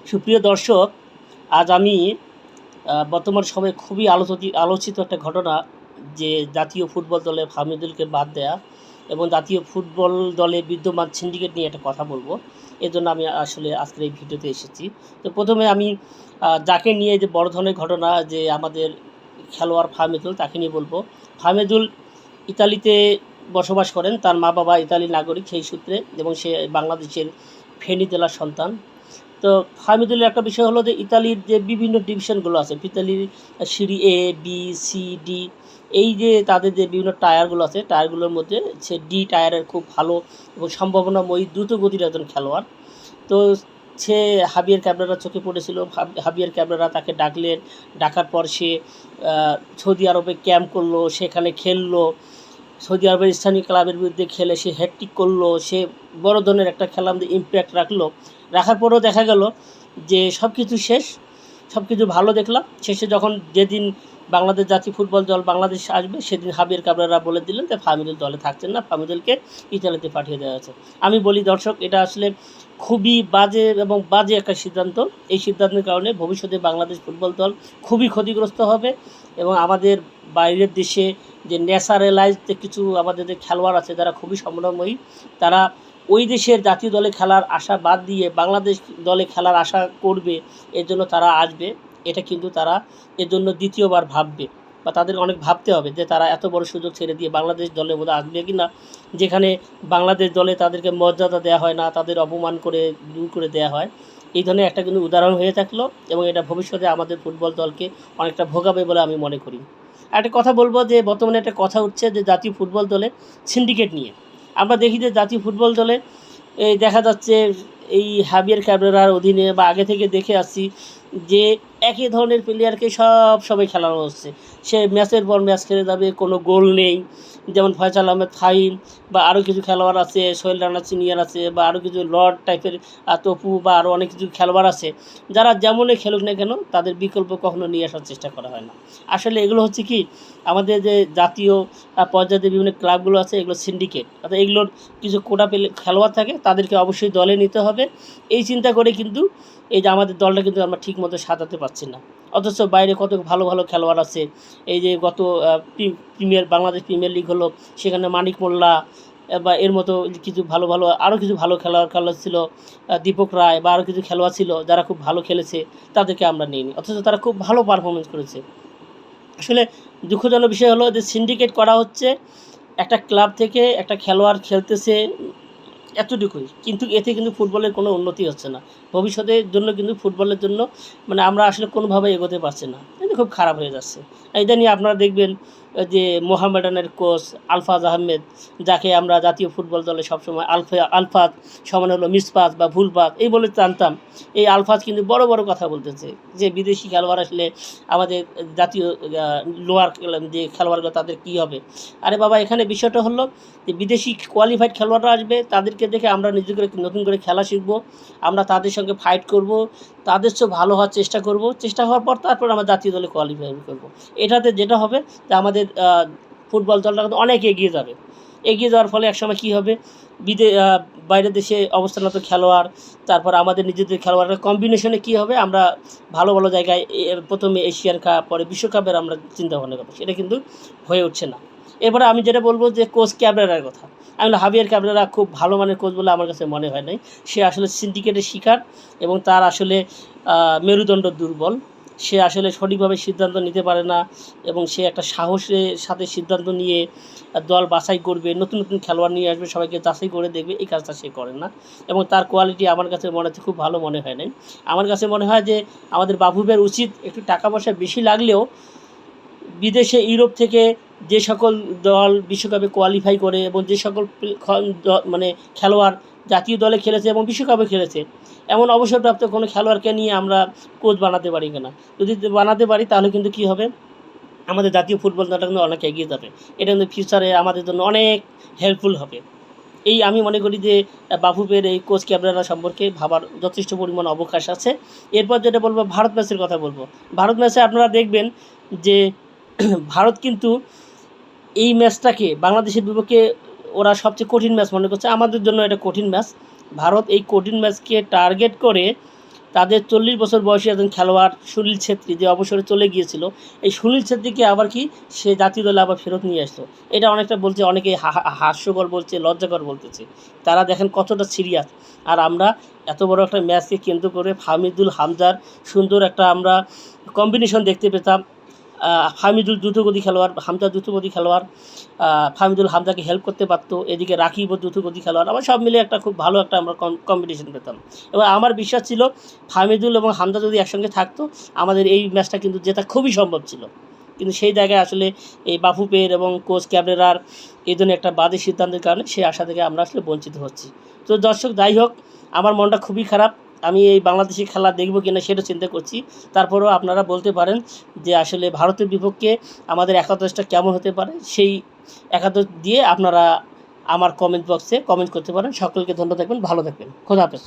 সুপ্রিয় দর্শক, আজ আমি বর্তমান সময়ে খুবই আলোচিত একটা ঘটনা, যে জাতীয় ফুটবল দলে হামিদুলকে বাদ দেয়া এবং জাতীয় ফুটবল দলে বিদ্যমান সিন্ডিকেট নিয়ে একটা কথা বলবো। এজন্য আমি আসলে আজকের এই ভিডিওতে এসেছি। তো প্রথমে আমি যাকে নিয়ে যে বড় ধরনের ঘটনা, যে আমাদের খেলোয়াড় ফাহমিদুল, তাকে নিয়ে বলবো। ফাহমিদুল ইতালিতে বসবাস করেন, তার মা বাবা ইতালি নাগরিক সেই সূত্রে, এবং সে বাংলাদেশের ফেনী জেলার সন্তান। তো হামিদুলের একটা বিষয় হলো যে ইতালির যে বিভিন্ন ডিভিশনগুলো আছে, ইতালির সিঁড়ি এ, বি, সি, ডি, এই যে তাদের যে বিভিন্ন টায়ারগুলো আছে, টায়ারগুলোর মধ্যে সে ডি টায়ারের খুব ভালো এবং সম্ভাবনাময়ী দ্রুত গতির একজন খেলোয়াড়। তো সে হাবিয়ার ক্যাবরেরা চোখে পড়েছিল। হাবিয়ার ক্যাবরেরা তাকে ডাকলেন। ডাকার পর সে সৌদি আরবে ক্যাম্প করলো, সেখানে খেললো। সৌদি আরবের স্থানীয় ক্লাবের বিরুদ্ধে খেলে সে হ্যাটট্রিক করলো। সে বড় ধরনের একটা খেলার মধ্যে ইম্প্যাক্ট রাখলো। রাখার পরেও দেখা গেল যে সব কিছু শেষ, সব কিছু ভালো দেখলাম। শেষে যখন যেদিন বাংলাদেশ জাতীয় ফুটবল দল বাংলাদেশ আসবে, সেদিন হাবিয়ার ক্যাবরেরা বলে দিলেন যে ফাহমিদুল দলে থাকছেন না, ফাহমিদুলকে ইতালিতে পাঠিয়ে দেওয়া হয়েছে। আমি বলি দর্শক, এটা আসলে খুবই বাজে একটা সিদ্ধান্ত। এই সিদ্ধান্তের কারণে ভবিষ্যতে বাংলাদেশ ফুটবল দল খুবই ক্ষতিগ্রস্ত হবে, এবং আমাদের বাইরের দেশে যে ন্যাচারালাইজড কিছু আমাদের যে খেলোয়াড় আছে, যারা খুবই সম্ভাবনাময়ী, তারা ওই দেশের জাতীয় দলে খেলার আশা বাদ দিয়ে বাংলাদেশ দলে খেলার আশা করবে। এর জন্য তারা আসবে। এটা কিন্তু তারা এর জন্য দ্বিতীয়বার ভাববে, বা তাদের অনেক ভাবতে হবে যে তারা এত বড় সুযোগ ছেড়ে দিয়ে বাংলাদেশ দলের মধ্যে আসবে কি না, যেখানে বাংলাদেশ দলে তাদেরকে মর্যাদা দেওয়া হয় না, তাদের অপমান করে দূর করে দেওয়া হয়। এই ধরনের একটা কিন্তু উদাহরণ হয়ে থাকলো, এবং এটা ভবিষ্যতে আমাদের ফুটবল দলকে অনেকটা ভোগাবে বলে আমি মনে করি। একটা কথা বলবো, যে বর্তমানে একটা কথা উঠছে যে জাতীয় ফুটবল দলে সিন্ডিকেট নিয়ে। আমরা দেখি যে জাতীয় ফুটবল দলে এই দেখা যাচ্ছে এই হাবিয়ার ক্যাবরেরার অধীনে, বা আগে থেকে দেখে আসছি যে একই ধরনের প্লেয়ারকে সময় খেলানো হচ্ছে। সে ম্যাচের পর ম্যাচ খেলে যাবে, কোনো গোল নেই। যেমন ফয়সাল আহমেদ ফাহিম, বা আরও কিছু খেলোয়াড় আছে, সোহেল রানা সিনিয়র আছে, বা আরও কিছু লর্ড টাইপের তপু, বা আরও অনেক কিছু খেলোয়াড় আছে, যারা যেমনই খেলুক না কেন তাদের বিকল্প কখনো নিয়ে আসার চেষ্টা করা হয় না। আসলে এগুলো হচ্ছে কি, আমাদের যে জাতীয় পর্যায়ে বিভিন্ন ক্লাবগুলো আছে, এগুলো সিন্ডিকেট, অর্থাৎ এগুলোর কিছু কোটা খেলোয়াড় থাকে, তাদেরকে অবশ্যই দলে নিতে হবে। এই চিন্তা করে কিন্তু এই যে আমাদের দলটা কিন্তু আমরা ঠিকমতো সাজাতে পারছি না। অথচ বাইরে কত ভালো ভালো খেলোয়াড় আছে। এই যে গত বাংলাদেশ প্রিমিয়ার লিগ হলো, সেখানে মানিক মোল্লা বা এর মতো কিছু ভালো ভালো আরও কিছু ভালো খেলোয়াড় ছিল, দীপক রায়, বা আরও কিছু খেলোয়াড় ছিল যারা খুব ভালো খেলেছে, তাদেরকে আমরা নিইনি, অথচ তারা খুব ভালো পারফরমেন্স করেছে। আসলে দুঃখজনক বিষয় হলো যে সিন্ডিকেট করা হচ্ছে, একটা ক্লাব থেকে একটা খেলোয়াড় খেলতেছে এতটুকুই, কিন্তু এতে কিন্তু ফুটবলের কোনো উন্নতি হচ্ছে না। ভবিষ্যতের জন্য কিন্তু ফুটবলের জন্য মানে আমরা আসলে কোনোভাবে এগোতে পারছি না, কিন্তু খুব খারাপ হয়ে যাচ্ছে। এটা নিয়ে আপনারা দেখবেন যে মোহামেডানের কোচ আলফাজ আহমেদ, যাকে আমরা জাতীয় ফুটবল দলে সবসময় আলফাজ সমান হলো মিসপাস বা ভুলপাস এই বলে জানতাম, এই আলফাজ কিন্তু বড় বড় কথা বলতেছে যে বিদেশি খেলোয়াড় আসলে আমাদের জাতীয় লোয়ার যে খেলোয়াড়গুলো তাদের কী হবে। আরে বাবা, এখানে বিষয়টা হলো যে বিদেশি কোয়ালিফাইড খেলোয়াড়রা আসবে, তাদেরকে দেখে আমরা নিজেকে নতুন করে খেলা শিখবো, আমরা তাদের সঙ্গে ফাইট করব, তাদের চেয়ে ভালো হওয়ার চেষ্টা করব, চেষ্টা হওয়ার পর তারপর আমরা জাতীয় দলে কোয়ালিফাই করব। এটাতে যেটা হবে যে আমাদের ফুটবল দলটা কিন্তু অনেক এগিয়ে যাবে। এগিয়ে যাওয়ার ফলে একসময় কী হবে, বাইরের দেশে অবস্থানরত খেলোয়াড়, তারপর আমাদের নিজেদের খেলোয়াড়ের কম্বিনেশনে কী হবে, আমরা ভালো ভালো জায়গায় প্রথমে এশিয়ান কাপ, পরে বিশ্বকাপের আমরা চিন্তাভাবনা করবো, সেটা কিন্তু হয়ে উঠছে না। এরপরে আমি যেটা বলবো যে কোচ ক্যাবরেরার কথা। আমি হাবিয়ার ক্যাবরেরা খুব ভালো মানের কোচ বলে আমার কাছে মনে হয় নাই। সে আসলে সিন্ডিকেটের শিকার, এবং তার আসলে মেরুদণ্ড দুর্বল। সে আসলে সঠিকভাবে সিদ্ধান্ত নিতে পারে না, এবং সে একটা সাহসের সাথে সিদ্ধান্ত নিয়ে দল বাছাই করবে, নতুন নতুন খেলোয়াড় নিয়ে আসবে, সবাইকে যাচাই করে দেখবে, এই কাজটা সে করে না। এবং তার কোয়ালিটি আমার কাছে মনে হচ্ছে খুব ভালো মনে হয় নাই। আমার কাছে মনে হয় যে আমাদের বাফুফের উচিত একটু টাকা পয়সা বেশি লাগলেও বিদেশে ইউরোপ থেকে যে সকল দল বিশ্বকাপে কোয়ালিফাই করে, এবং যে সকল মানে খেলোয়াড় জাতীয় দলে খেলেছে এবং বিশ্বকাপে খেলেছে, এমন অবসরপ্রাপ্ত কোনো খেলোয়াড়কে নিয়ে আমরা কোচ বানাতে পারি কিনা। যদি বানাতে পারি তাহলে কিন্তু কী হবে, আমাদের জাতীয় ফুটবল দলটা কিন্তু অনেক এগিয়ে যাবে। এটা কিন্তু ফিউচারে আমাদের জন্য অনেক হেল্পফুল হবে। এই আমি মনে করি যে বাফুফের এই কোচ ক্যাবরেরা সম্পর্কে ভাবার যথেষ্ট পরিমাণ অবকাশ আছে। এরপর যেটা বলবো, ভারত ম্যাচের কথা বলবো। ভারত ম্যাচে আপনারা দেখবেন যে ভারত কিন্তু এই ম্যাচটাকে বাংলাদেশের বিপক্ষে ওরা সবচেয়ে কঠিন ম্যাচ মনে করছে। আমাদের জন্য এটা কঠিন ম্যাচ। ভারত এই কঠিন ম্যাচকে টার্গেট করে তাদের 40 বছর বয়সী একজন খেলোয়াড় সুনীল ছেত্রী যে অবসরে চলে গিয়েছিল, এই সুনীল ছেত্রীকে আবার কি সে জাতীয় দলে আবার ফেরত নিয়ে আসলো। এটা অনেকটা বলছে, অনেকে হাস্যকর বলছে, লজ্জাকর বলতেছে। তারা দেখেন কতটা সিরিয়াস। আর আমরা এত বড় একটা ম্যাচকে কেন্দ্র করে ফাহমিদুল হামজার সুন্দর একটা আমরা কম্বিনেশন দেখতে পেতাম। ফাহমিদুল দ্রুতগতি খেলোয়াড়, হামজা দ্রুতগতি খেলোয়াড়, ফাহমিদুল হামজাকে হেল্প করতে পারতো, এদিকে রাকিবও দ্রুতগতি খেলোয়াড়, আবার সব মিলে একটা খুব ভালো একটা আমরা কম্বিনেশন পেতাম। এবং আমার বিশ্বাস ছিল ফাহমিদুল এবং হামজা যদি একসঙ্গে থাকতো আমাদের এই ম্যাচটা কিন্তু জেতা খুবই সম্ভব ছিল। কিন্তু সেই জায়গায় আসলে এই বাফু পেয়ের এবং কোচ ক্যাবরেরার এই ধরনের একটা বাজে সিদ্ধান্তের কারণে সেই আশা থেকে আমরা আসলে বঞ্চিত হচ্ছি। তো দর্শক, যাই হোক, আমার মনটা খুবই খারাপ। আমি এই বাংলাদেশি খেলা দেখব কিনা সেটা চিন্তা করছি। তারপরেও আপনারা বলতে পারেন যে আসলে ভারতের বিপক্ষে আমাদের একাদশটা কেমন হতে পারে, সেই একাদশ দিয়ে আপনারা আমার কমেন্ট বক্সে কমেন্ট করতে পারেন। সকলকে ধন্যবাদ, থাকবেন, ভালো থাকবেন, খোদা হাফেজ।